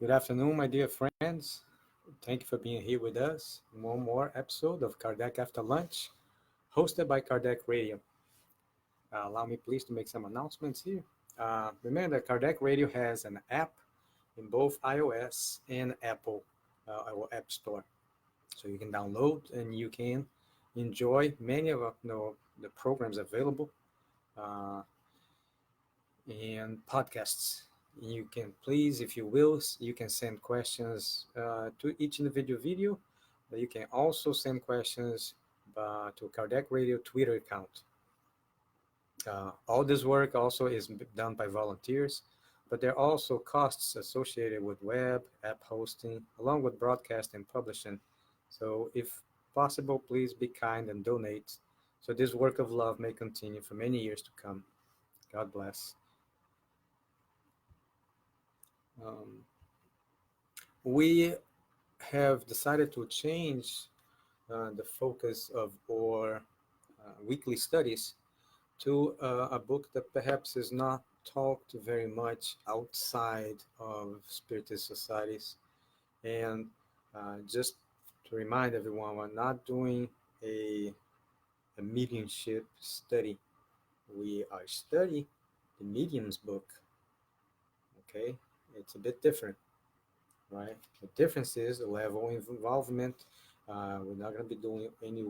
Good afternoon, my dear friends. Thank you for being here with us. One more episode of Kardec After Lunch, hosted by Kardec Radio. Allow me, please, to make some announcements here. Remember that Kardec Radio has an app in both iOS and Apple, our App Store. So you can download and you can enjoy many of the programs available uh, and podcasts. You can please, if you will, you can send questions to each individual video, but you can also send questions to Kardec Radio Twitter account. All this work also is done by volunteers, but there are also costs associated with web, app hosting, along with broadcast and publishing. So if possible, please be kind and donate so this work of love may continue for many years to come. God bless. Um, we have decided to change the focus of our weekly studies to a book that perhaps is not talked very much outside of Spiritist societies. And just to remind everyone, we're not doing a mediumship study. We are studying the medium's book. Okay, it's a bit different, right? The difference is the level of involvement. We're not going to be doing any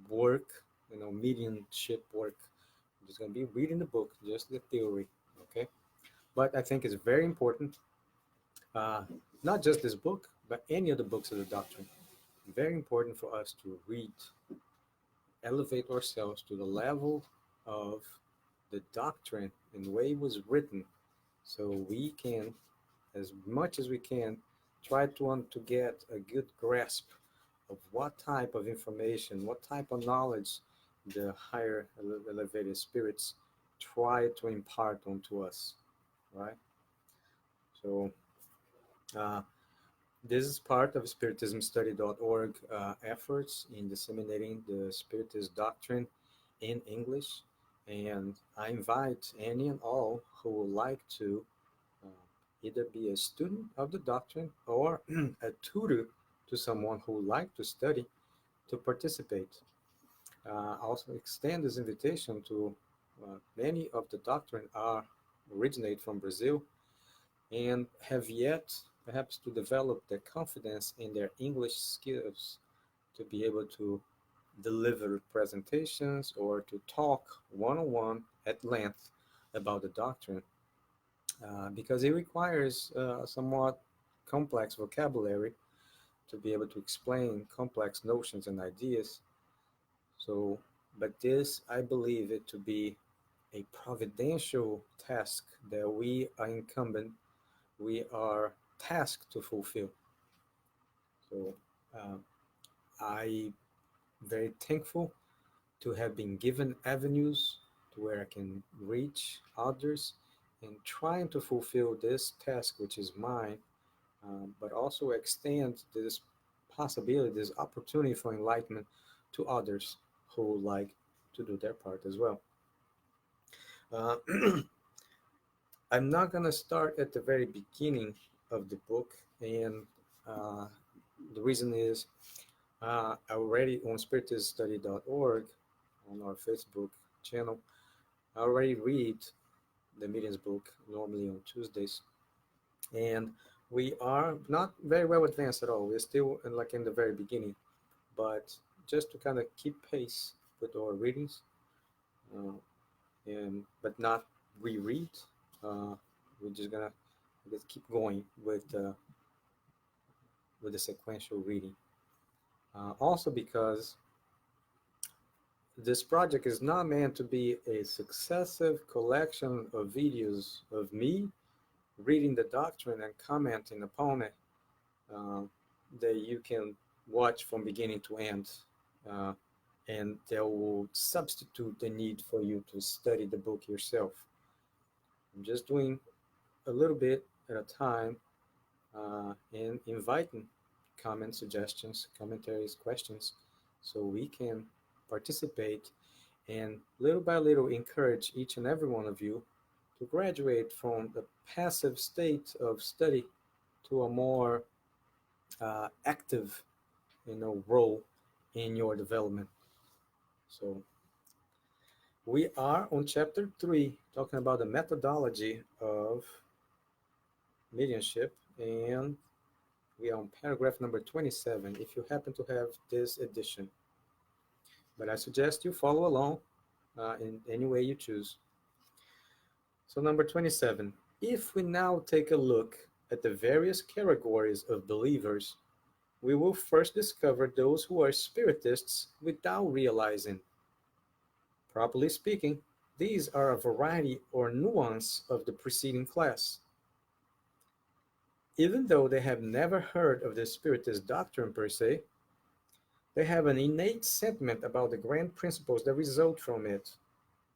work, mediumship work. We're just going to be reading the book, just the theory, okay? But I think it's very important, uh, not just this book, but any of the books of the doctrine. Very important for us to read, elevate ourselves to the level of the doctrine and the way it was written, so we can, as much as we can, try to get a good grasp of what type of information, what type of knowledge the higher elevated spirits try to impart onto us, right? So uh, this is part of spiritismstudy.org efforts in disseminating the Spiritist doctrine in English. And I invite any and all who would like to uh, either be a student of the doctrine or a tutor to someone who would like to study to participate. Also extend this invitation to many of the doctrine are originate from Brazil and have yet perhaps to develop their confidence in their English skills to be able to deliver presentations or to talk one-on-one at length about the doctrine, because it requires somewhat complex vocabulary to be able to explain complex notions and ideas. So, but this, I believe it to be a providential task that we are tasked to fulfill. So, uh, I very thankful to have been given avenues to where I can reach others and trying to fulfill this task, which is mine, but also extend this possibility, this opportunity for enlightenment to others who like to do their part as well. Uh, I'm not going to start at the very beginning of the book, and uh, the reason is already on spiritiststudy.org, on our Facebook channel, I already read the Medium's book normally on Tuesdays, and we are not very well advanced at all. We're still in the very beginning, but just to kind of keep pace with our readings, uh, and but not reread. We're just gonna just keep going with the sequential reading. Also, because this project is not meant to be a successive collection of videos of me reading the doctrine and commenting upon it, uh, that you can watch from beginning to end, uh, and that will substitute the need for you to study the book yourself. I'm just doing a little bit at a time, and inviting comments, suggestions, commentaries, questions, so we can participate and little by little encourage each and every one of you to graduate from the passive state of study to a more active, role in your development. So we are on chapter 3, talking about the methodology of mediumship, and we are on paragraph number 27, if you happen to have this edition. But I suggest you follow along in any way you choose. So, number 27, if we now take a look at the various categories of believers, we will first discover those who are spiritists without realizing. Properly speaking, these are a variety or nuance of the preceding class. Even though they have never heard of the Spiritist doctrine per se, they have an innate sentiment about the grand principles that result from it,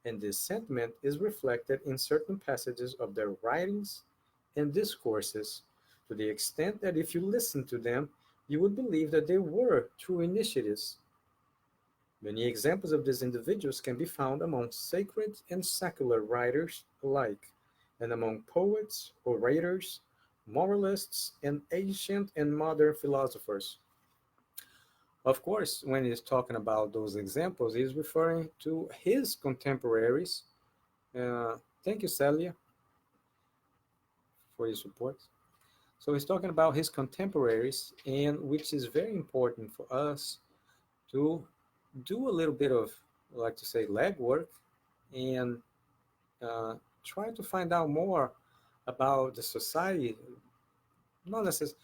and this sentiment is reflected in certain passages of their writings and discourses, to the extent that if you listen to them, you would believe that they were true initiatives. Many examples of these individuals can be found among sacred and secular writers alike, and among poets, orators, moralists, and ancient and modern philosophers. Of course, when he's talking about those examples, he's referring to his contemporaries. Thank you, Celia, for your support. So he's talking about his contemporaries, and which is very important for us to do a little bit of, I like to say, legwork, and uh, try to find out more about the society, not necessarily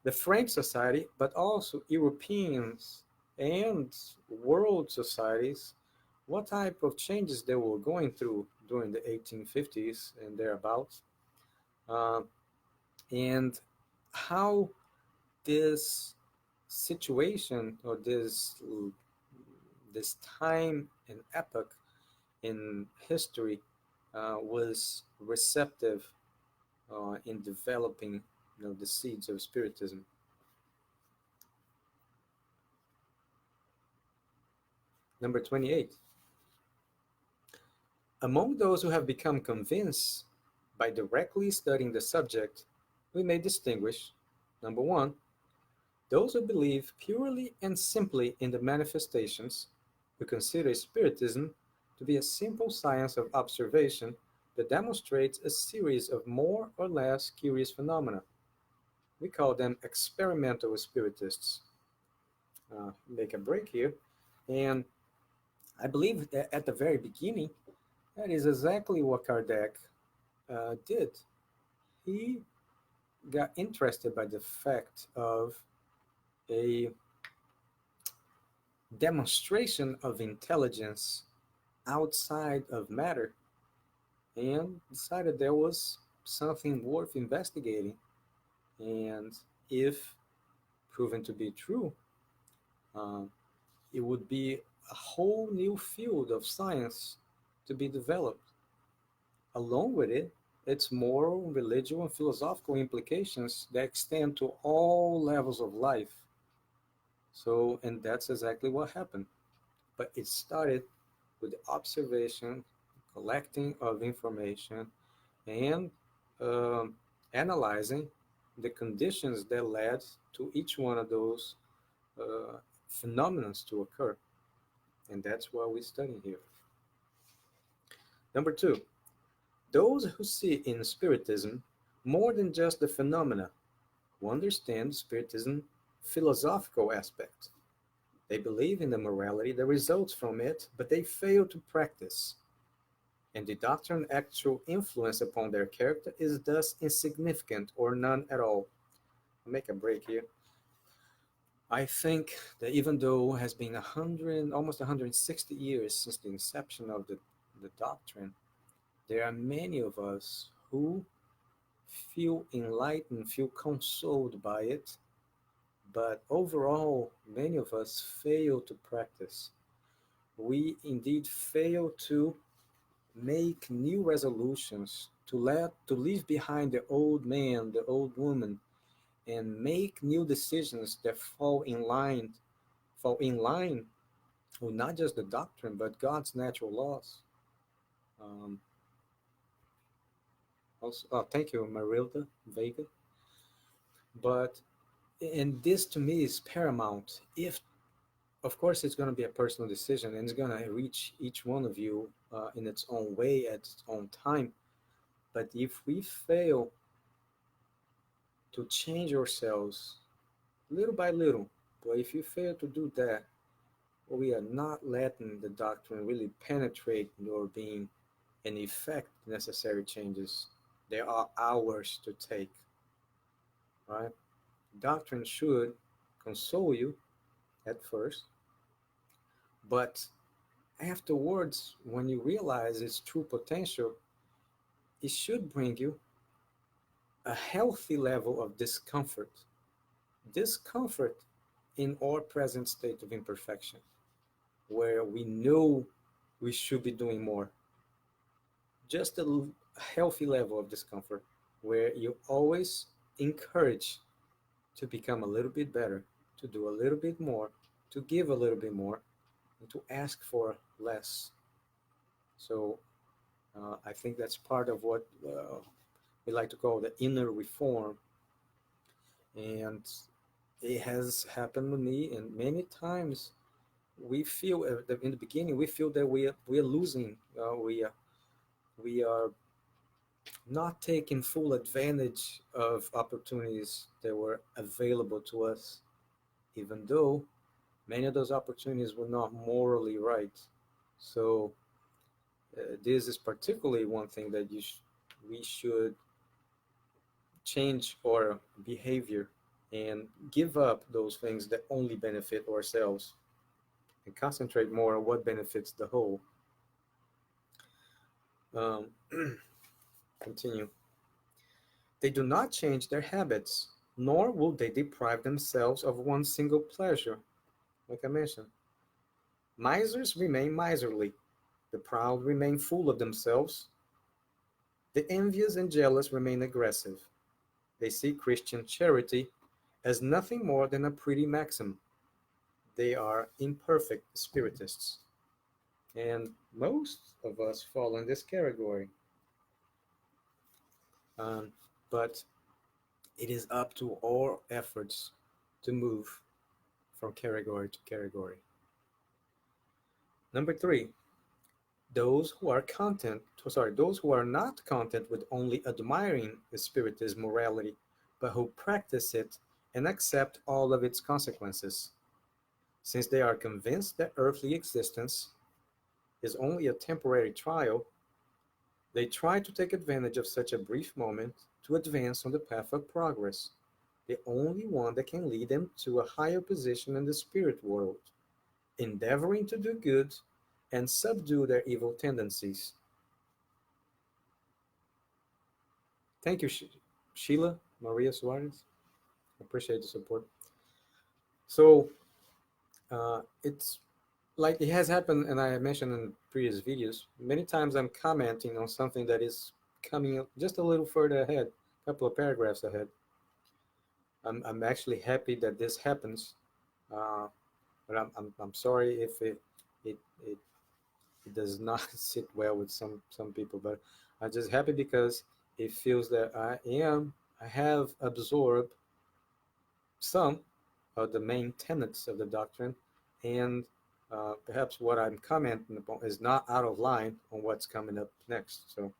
the French society, but also Europeans and world societies, what type of changes they were going through during the 1850s and thereabouts, uh, and how this situation or this time and epoch in history was receptive in developing, the seeds of spiritism. Number 28. Among those who have become convinced by directly studying the subject, we may distinguish, number one, those who believe purely and simply in the manifestations, who consider Spiritism to be a simple science of observation that demonstrates a series of more or less curious phenomena. We call them experimental Spiritists. Make a break here. And I believe that at the very beginning, that is exactly what Kardec did. He got interested by the fact of a demonstration of intelligence outside of matter, and decided there was something worth investigating. And if proven to be true, uh, it would be a whole new field of science to be developed. Along with it, its moral, religious, and philosophical implications that extend to all levels of life. So, and that's exactly what happened. But it started with the observation, collecting of information, and um, analyzing the conditions that led to each one of those phenomena to occur. And that's what we study here. Number two, those who see in Spiritism more than just the phenomena, who understand Spiritism philosophical aspect. They believe in the morality that results from it, but they fail to practice, and the doctrine's actual influence upon their character is thus insignificant or none at all. I'll make a break here. I think that even though it has been 100, almost 160 years since the inception of the doctrine, there are many of us who feel enlightened, feel consoled by it, but overall, many of us fail to practice. We indeed fail to make new resolutions, to leave behind the old man, the old woman, and make new decisions that fall in line with not just the doctrine but God's natural laws. Um, also, thank you, Marilda Vega. But and this to me is paramount. If of course it's going to be a personal decision and it's going to reach each one of you in its own way at its own time. But if we fail to change ourselves little by little, but if you fail to do that, we are not letting the doctrine really penetrate your being and effect necessary changes. They are ours to take, right? Doctrine should console you at first, but afterwards, when you realize its true potential, it should bring you a healthy level of discomfort. Discomfort in our present state of imperfection, where we know we should be doing more. Just a healthy level of discomfort, where you always encourage to become a little bit better, to do a little bit more, to give a little bit more, and to ask for less. So I think that's part of what we like to call the inner reform. And it has happened with me, and many times we feel in the beginning we feel that we are losing, we are not taking full advantage of opportunities that were available to us, even though many of those opportunities were not morally right. So this is particularly one thing that we should change our behavior and give up those things that only benefit ourselves and concentrate more on what benefits the whole. Um, continue. They do not change their habits, nor will they deprive themselves of one single pleasure. Like I mentioned, misers remain miserly, the proud remain full of themselves, the envious and jealous remain aggressive. They see Christian charity as nothing more than a pretty maxim. They are imperfect spiritists. And most of us fall in this category. Um, but it is up to our efforts to move from category to category. Number three, those who are not content with only admiring the spiritist morality, but who practice it and accept all of its consequences, since they are convinced that earthly existence is only a temporary trial. They try to take advantage of such a brief moment to advance on the path of progress, the only one that can lead them to a higher position in the spirit world, endeavoring to do good and subdue their evil tendencies. Thank you, Sheila Maria Suarez. I appreciate the support. So it's like it has happened, and I mentioned in previous videos, many times I'm commenting on something that is coming just a little further ahead, a couple of paragraphs ahead. I'm actually happy that this happens, uh, but I'm sorry if it, it, it does not sit well with some people. But I'm just happy because it feels that I have absorbed some of the main tenets of the doctrine, and perhaps what I'm commenting upon is not out of line on what's coming up next. So,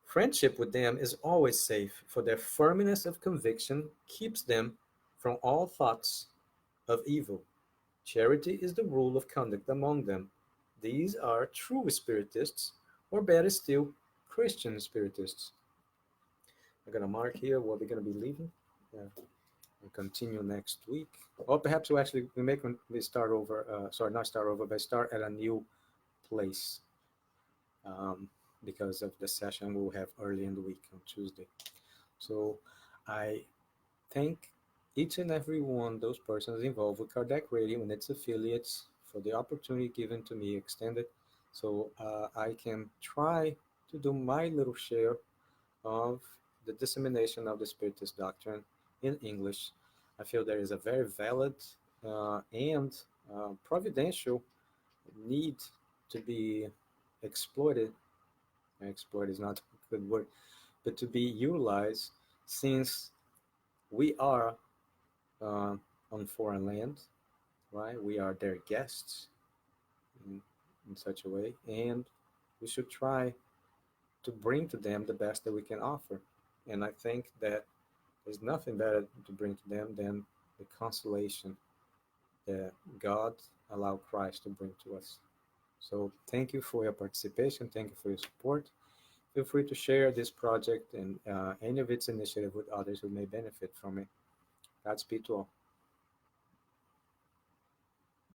friendship with them is always safe, for their firmness of conviction keeps them from all thoughts of evil. Charity is the rule of conduct among them. These are true spiritists, or better still, Christian spiritists. I'm going to mark here what we're going to be leaving. And continue next week. Or perhaps we start over. Sorry, not start over, but start at a new place um, because of the session we'll have early in the week on Tuesday. So I thank each and every one those persons involved with Kardec Radio and its affiliates for the opportunity given to me extended, so I can try to do my little share of the dissemination of the Spiritist doctrine in English. I feel there is a very valid and providential need to be exploited. Exploit is not a good word, but to be utilized, since We are uh, on foreign land, right? We are their guests in, in such a way, and we should try to bring to them the best that we can offer. And I think that there's nothing better to bring to them than the consolation that God allowed Christ to bring to us. So thank you for your participation. Thank you for your support. Feel free to share this project and any of its initiative with others who may benefit from it. Godspeed to all.